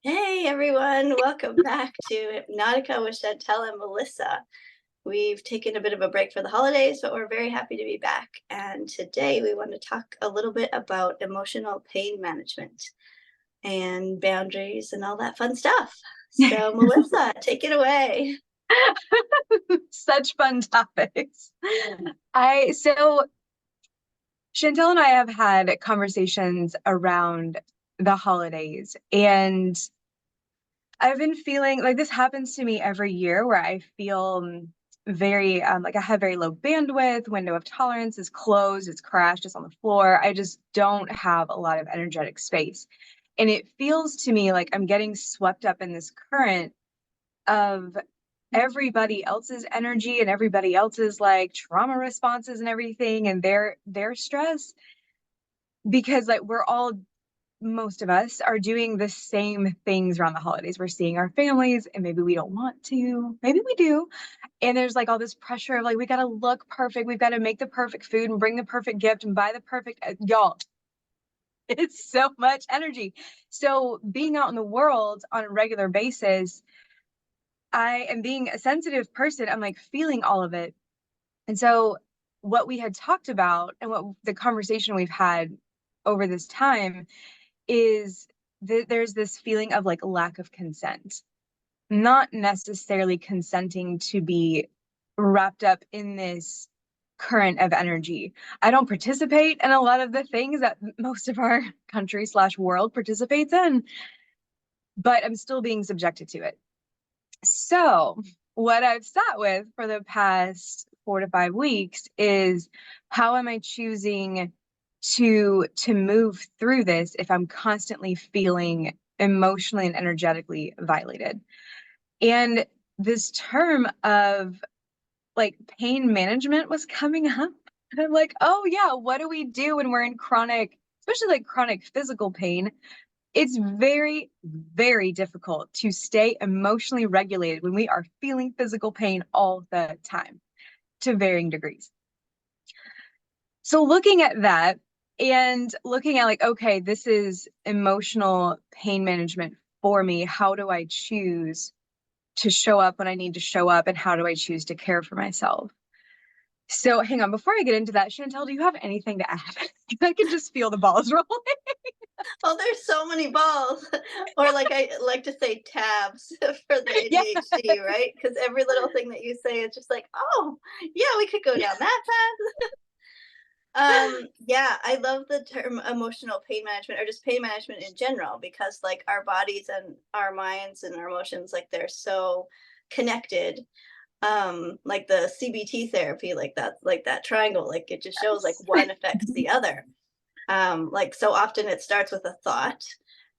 Hey everyone, welcome back to Hypnotica with Chantelle and Melissa. We've taken a bit of a break for the holidays, but we're very happy to be back. And today we want to talk a little bit about emotional pain management and boundaries and all that fun stuff. So, Melissa, take it away. Such fun topics. So Chantel and I have had conversations around the holidays, and I've been feeling like this happens to me every year where I feel very like I have very low bandwidth, window of tolerance is closed, it's crashed, it's on the floor. I just don't have a lot of energetic space. And it feels to me like I'm getting swept up in this current of everybody else's energy and everybody else's like trauma responses and everything and their stress, because like we're all, most of us are doing the same things around the holidays. We're seeing our families and maybe we don't want to, maybe we do, and there's like all this pressure of like we got to look perfect, we've got to make the perfect food and bring the perfect gift and buy the perfect y'all. It's so much energy. So being out in the world on a regular basis, I am, being a sensitive person, I'm like feeling all of it. And so what we had talked about and what the conversation we've had over this time is that there's this feeling of like lack of consent, not necessarily consenting to be wrapped up in this current of energy. I don't participate in a lot of the things that most of our country slash world participates in, but I'm still being subjected to it. So, what I've sat with for the past 4 to 5 weeks is how am I choosing to move through this if I'm constantly feeling emotionally and energetically violated. And this term of like pain management was coming up. And I'm like, oh yeah, what do we do when we're in chronic, especially like chronic physical pain? It's very, very difficult to stay emotionally regulated when we are feeling physical pain all the time to varying degrees. So, looking at that and looking at like, okay, this is emotional pain management for me. How do I choose to show up when I need to show up? And how do I choose to care for myself? So, hang on, before I get into that, Chantel, do you have anything to add? I can just feel the balls rolling. Oh, there's so many balls. Or like I like to say tabs for the Yeah. ADHD, right? Because every little thing that you say is just like, oh, yeah, we could go down that path. Yeah, I love the term emotional pain management or just pain management in general because like our bodies and our minds and our emotions, like they're so connected. Like the CBT therapy, like that triangle, like it just shows like one affects the other. Like so often it starts with a thought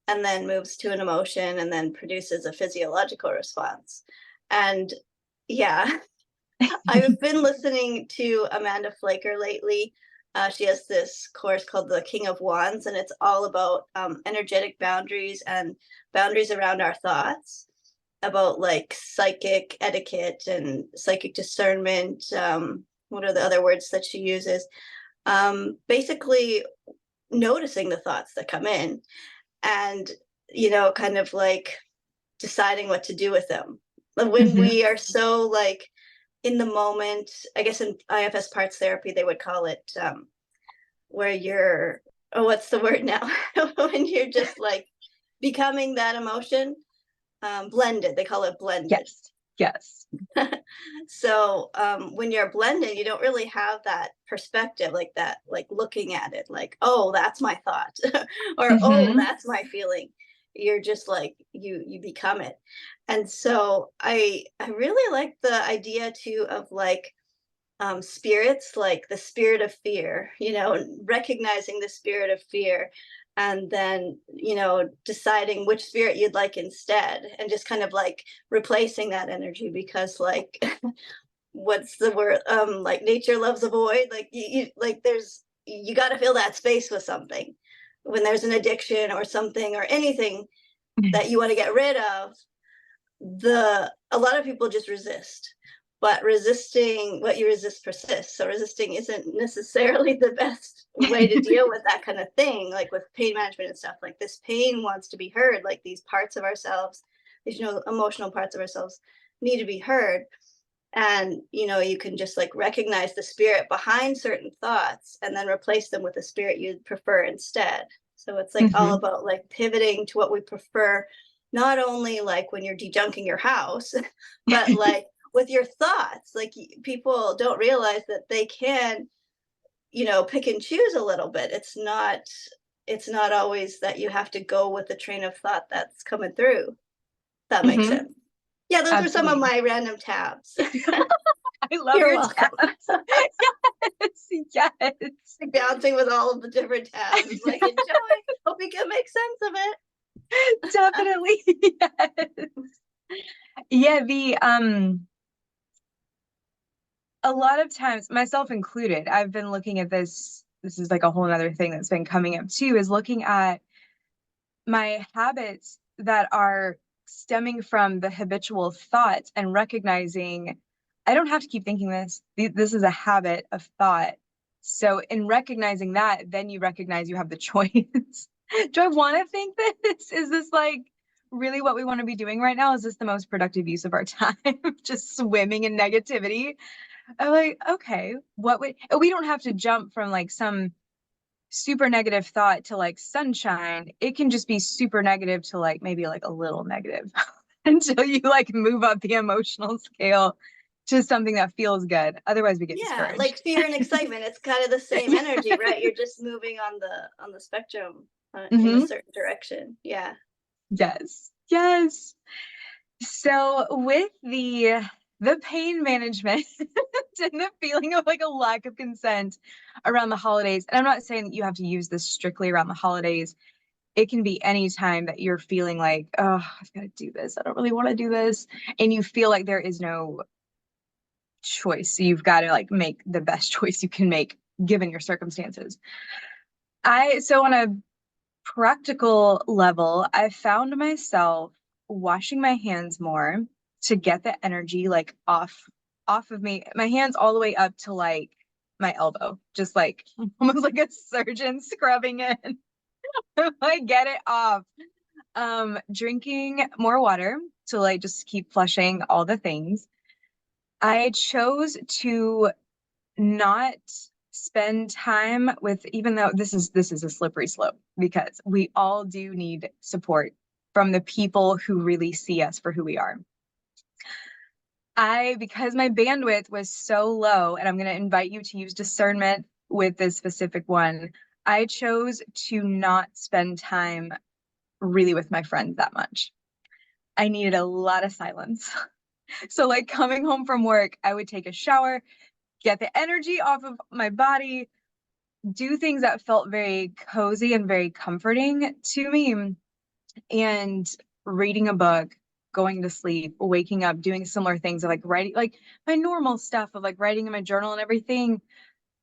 and then moves to an emotion and then produces a physiological response. And yeah, I've been listening to Amanda Flaker lately. She has this course called The King of Wands, and it's all about energetic boundaries and boundaries around our thoughts, about like psychic etiquette and psychic discernment. What are the other words that she uses? Basically, noticing the thoughts that come in and, kind of like deciding what to do with them. When Mhm. we are so like in the moment, I guess in IFS parts therapy, they would call it where you're, oh, what's the word now? When you're just like becoming that emotion, blended, they call it blended. Yes. Yes. So when you're blended, you don't really have that perspective like that, like looking at it like, oh, that's my thought, or oh, Hmm. that's my feeling. You're just like you become it. And so I really like the idea too of like spirits, like the spirit of fear, recognizing the spirit of fear and then, deciding which spirit you'd like instead and just kind of like replacing that energy because like what's the word? Like nature loves a void. Like like you got to fill that space with something. When there's an addiction or something or anything that you want to get rid of, the a lot of people just resist. but resisting, what you resist persists. So resisting isn't necessarily the best way to deal with that kind of thing, like with pain management and stuff. Like, this pain wants to be heard, like these parts of ourselves, these, emotional parts of ourselves need to be heard. And you can just like recognize the spirit behind certain thoughts and then replace them with a spirit you'd prefer instead. So it's like all about like pivoting to what we prefer, not only like when you're dejunking your house, but like with your thoughts. Like, people don't realize that they can, pick and choose a little bit. It's not always that you have to go with the train of thought that's coming through. That makes sense. Yeah, those are some of Absolutely. my random tabs. I love You're your welcome. tabs. Yes, yes. Bouncing with all of the different tabs. It's like, enjoy. Hope you can make sense of it. Definitely. Yes. Yeah, a lot of times, myself included, I've been looking at this. This is like a whole other thing that's been coming up too, is looking at my habits that are stemming from the habitual thoughts and recognizing I don't have to keep thinking this. This is a habit of thought. So in recognizing that, then you recognize you have the choice. Do I want to think this? Is this like really what we want to be doing right now? Is this the most productive use of our time? Just swimming in negativity? I'm like, okay, what would, we don't have to jump from like some super negative thought to like sunshine. It can just be super negative to like maybe like a little negative until you like move up the emotional scale to something that feels good. Otherwise, we get Yeah, like discouraged. fear and excitement. It's kind of the same Yeah. energy, right? You're just moving on the spectrum, in a Hmm. certain direction. Yeah. Yes. Yes. So with the pain management and the feeling of like a lack of consent around the holidays, and I'm not saying that you have to use this strictly around the holidays. It can be any time that you're feeling like, oh, I've got to do this. I don't really want to do this. And you feel like there is no choice. So you've got to like make the best choice you can make given your circumstances. So on a practical level, I found myself washing my hands more to get the energy like off of me. My hands all the way up to like my elbow, just like almost like a surgeon scrubbing it. I get it off. Drinking more water to like just keep flushing all the things. I chose to not spend time with, even though this is a slippery slope because we all do need support from the people who really see us for who we are. Because my bandwidth was so low, and I'm going to invite you to use discernment with this specific one, I chose to not spend time really with my friends that much. I needed a lot of silence. So like coming home from work, I would take a shower, get the energy off of my body, do things that felt very cozy and very comforting to me, and reading a book, going to sleep, waking up, doing similar things of like writing, like my normal stuff of like writing in my journal and everything.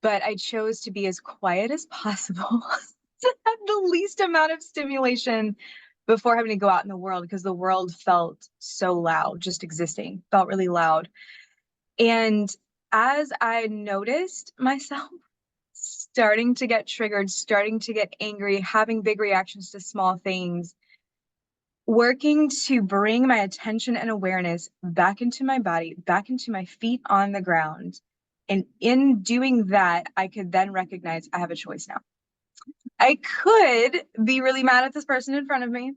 But I chose to be as quiet as possible to have the least amount of stimulation before having to go out in the world, because the world felt so loud, just existing felt really loud. And as I noticed myself starting to get triggered, starting to get angry, having big reactions to small things, working to bring my attention and awareness back into my body, back into my feet on the ground. And in doing that, I could then recognize I have a choice now. I could be really mad at this person in front of me.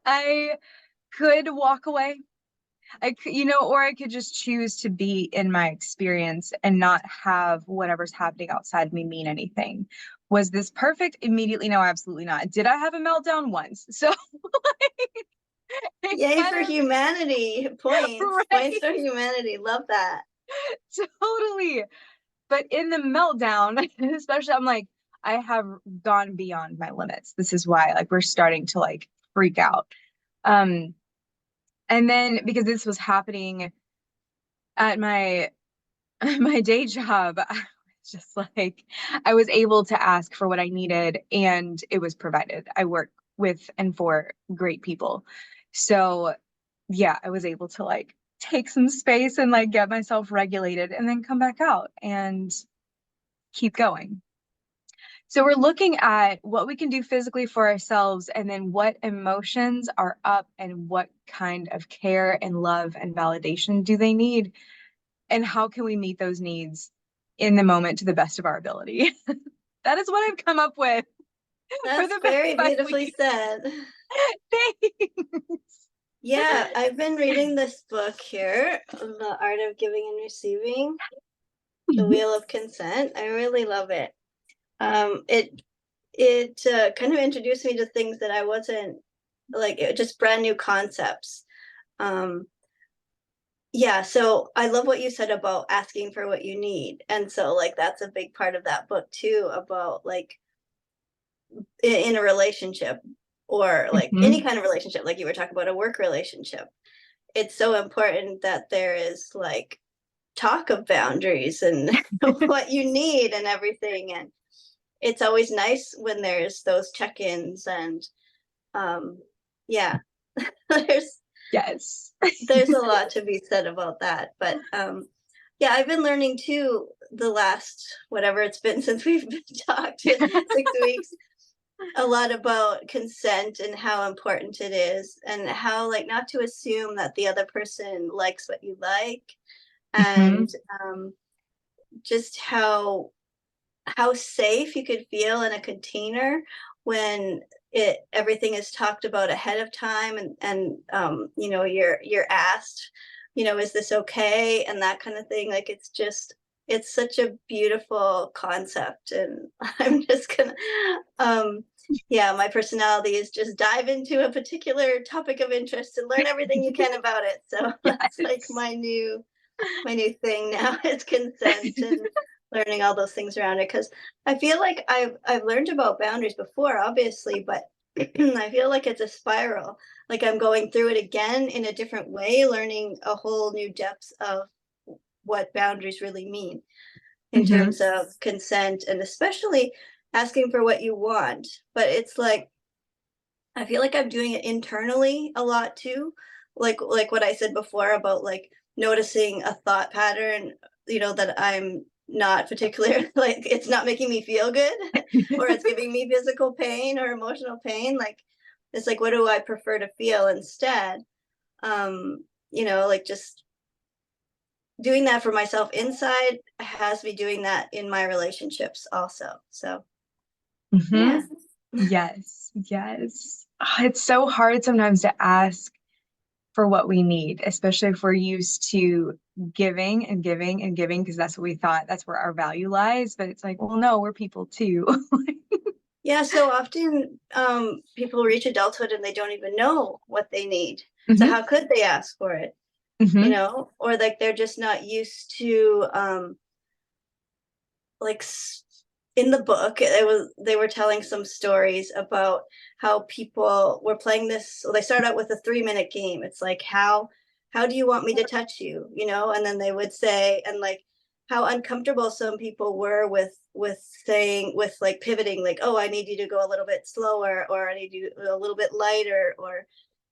I could walk away. I could, or I could just choose to be in my experience and not have whatever's happening outside of me mean anything. Was this perfect? Immediately, no, absolutely not. Did I have a meltdown once? So, like, Yay for kind humanity. of, Points. Points right? for humanity. Love that. Totally. But in the meltdown, especially, I'm like, I have gone beyond my limits. This is why, like, we're starting to like freak out. Um, and then because this was happening at my my day job, I was just like, I was able to ask for what I needed and it was provided. I work with and for great people. So yeah, I was able to like take some space and like get myself regulated and then come back out and keep going. So we're looking at what we can do physically for ourselves and then what emotions are up and what kind of care and love and validation do they need and how can we meet those needs in the moment to the best of our ability. That is what I've come up with for That's the best very 5 weeks. beautifully said. Thanks. Yeah, I've been reading this book here, The Art of Giving and Receiving, The Wheel of Consent. I really love it. It kind of introduced me to things that I wasn't like, just brand new concepts. Um, yeah, so I love what you said about asking for what you need. And so like that's a big part of that book too, about like in a relationship or like any kind of relationship, like you were talking about a work relationship. It's so important that there is like talk of boundaries and what you need and everything. And it's always nice when there's those check-ins and yeah, there's Yes. there's a lot to be said about that. But yeah, I've been learning too the last whatever it's been since we've talked 6 weeks, a lot about consent and how important it is and how like not to assume that the other person likes what you like and just how safe you could feel in a container when everything is talked about ahead of time and you know you're asked, you know, is this okay and that kind of thing. Like it's such a beautiful concept and I'm just gonna yeah, my personality is just dive into a particular topic of interest and learn everything you can about it. So that's like Yes. my new thing now is consent and learning all those things around it because I feel like I've learned about boundaries before, obviously, but I feel like it's a spiral. Like I'm going through it again in a different way, learning a whole new depths of what boundaries really mean in terms of consent and especially asking for what you want. But it's like I feel like I'm doing it internally a lot too. Like what I said before about like noticing a thought pattern, you know, that I'm not particular like it's not making me feel good or it's giving me physical pain or emotional pain. Like it's like what do I prefer to feel instead? You know, like just doing that for myself inside has me doing that in my relationships also. So yeah. Yes. Yes. It's so hard sometimes to ask for what we need, especially if we're used to giving and giving and giving, because that's what we thought, that's where our value lies. But it's like, well, no, we're people too. Yeah, so often people reach adulthood and they don't even know what they need. So hmm how could they ask for it? You hmm know, or like they're just not used to like in the book it was they were telling some stories about how people were playing this. Well, they start out with a 3-minute game. It's like how do you want me to touch you, you know, and then they would say and like how uncomfortable some people were with saying with like pivoting like oh I need you to go a little bit slower or I need you a little bit lighter or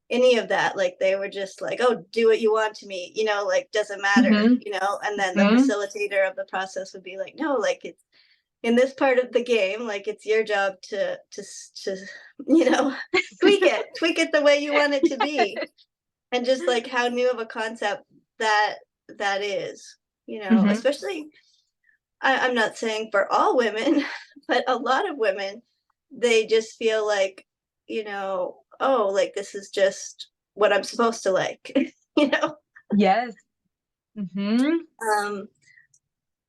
any of that. Like they were just like oh do what you want to me, you know, like doesn't matter, hmm you know, and then the hmm facilitator of the process would be like no, like it's in this part of the game, like it's your job to you know tweak it the way you want it to be, and just like how new of a concept that that is, you know, hmm especially I'm not saying for all women, but a lot of women they just feel like you know oh like this is just what I'm supposed to like you know Yes. hmm um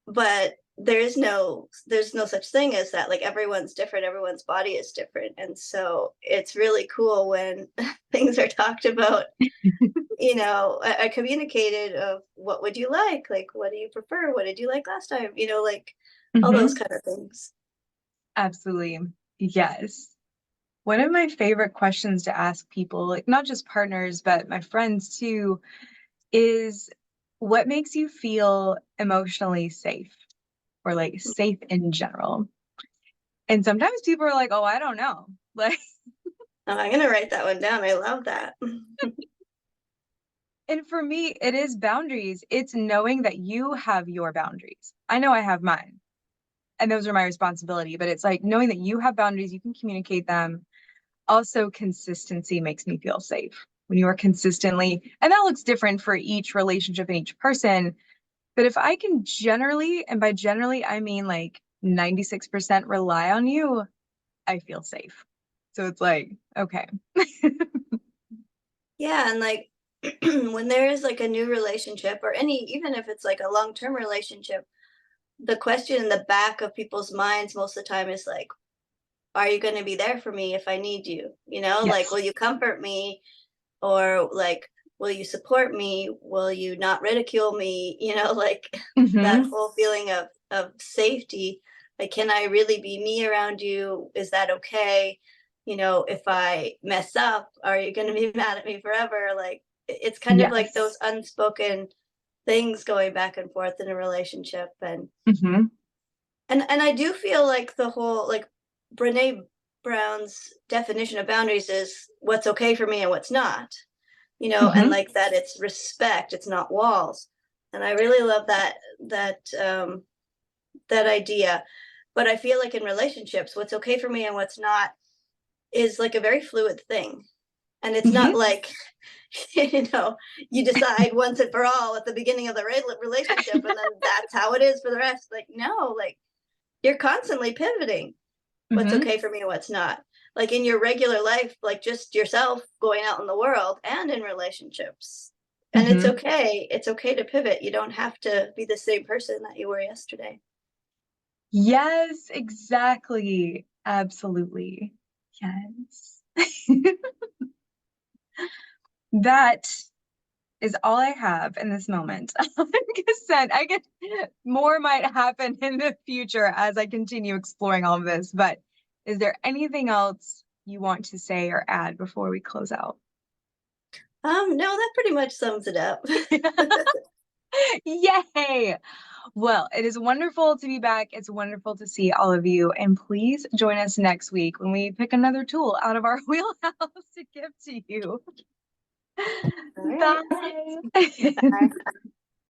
but there's no such thing as that. Like everyone's different, everyone's body is different, and so it's really cool when things are talked about, you know, I communicated of what would you like what do you prefer, what did you like last time, you know, like all those hmm kind of things. Absolutely. Yes. One of my favorite questions to ask people, like not just partners, but my friends too, is what makes you feel emotionally safe or like safe in general? And sometimes people are like, oh, I don't know. Like, I'm gonna write that one down. I love that. And for me, it is boundaries. It's knowing that you have your boundaries. I know I have mine, and those are my responsibility, but it's like knowing that you have boundaries, you can communicate them. Also, consistency makes me feel safe. When you are consistently, and that looks different for each relationship and each person, but if I can generally, and by generally, I mean like 96% rely on you, I feel safe. So it's like, okay. Yeah, and like when there is like a new relationship or any, even if it's like a long-term relationship, the question in the back of people's minds most of the time is like, are you going to be there for me if I need you? You know, like, Yes. will you comfort me? Or like, will you support me? Will you not ridicule me? You know, like that Hmm. whole feeling of safety. Like, can I really be me around you? Is that okay? You know, if I mess up, are you going to be mad at me forever? Like, it's kind of like Yes. those unspoken things going back and forth in a relationship. Hmm. And I do feel like the whole, like, Brene Brown's definition of boundaries is what's okay for me and what's not, you know, and Hmm. like that it's respect, it's not walls. And I really love that idea. But I feel like in relationships, what's okay for me and what's not is like a very fluid thing. And it's not Hmm. like, you know, you decide once and for all at the beginning of the relationship and then that's how it is for the rest. Like, no, like you're constantly pivoting what's Hmm. okay for me and what's not. Like in your regular life, like just yourself going out in the world and in relationships. And it's Hmm. okay. It's okay to pivot. You don't have to be the same person that you were yesterday. Yes, exactly. Absolutely. Yes. That is all I have in this moment. Like I said, I get more might happen in the future as I continue exploring all of this. But is there anything else you want to say or add before we close out? No, that pretty much sums it up. Yay! Well, it is wonderful to be back. It's wonderful to see all of you. And please join us next week when we pick another tool out of our wheelhouse to give to you. All right. Bye. Bye.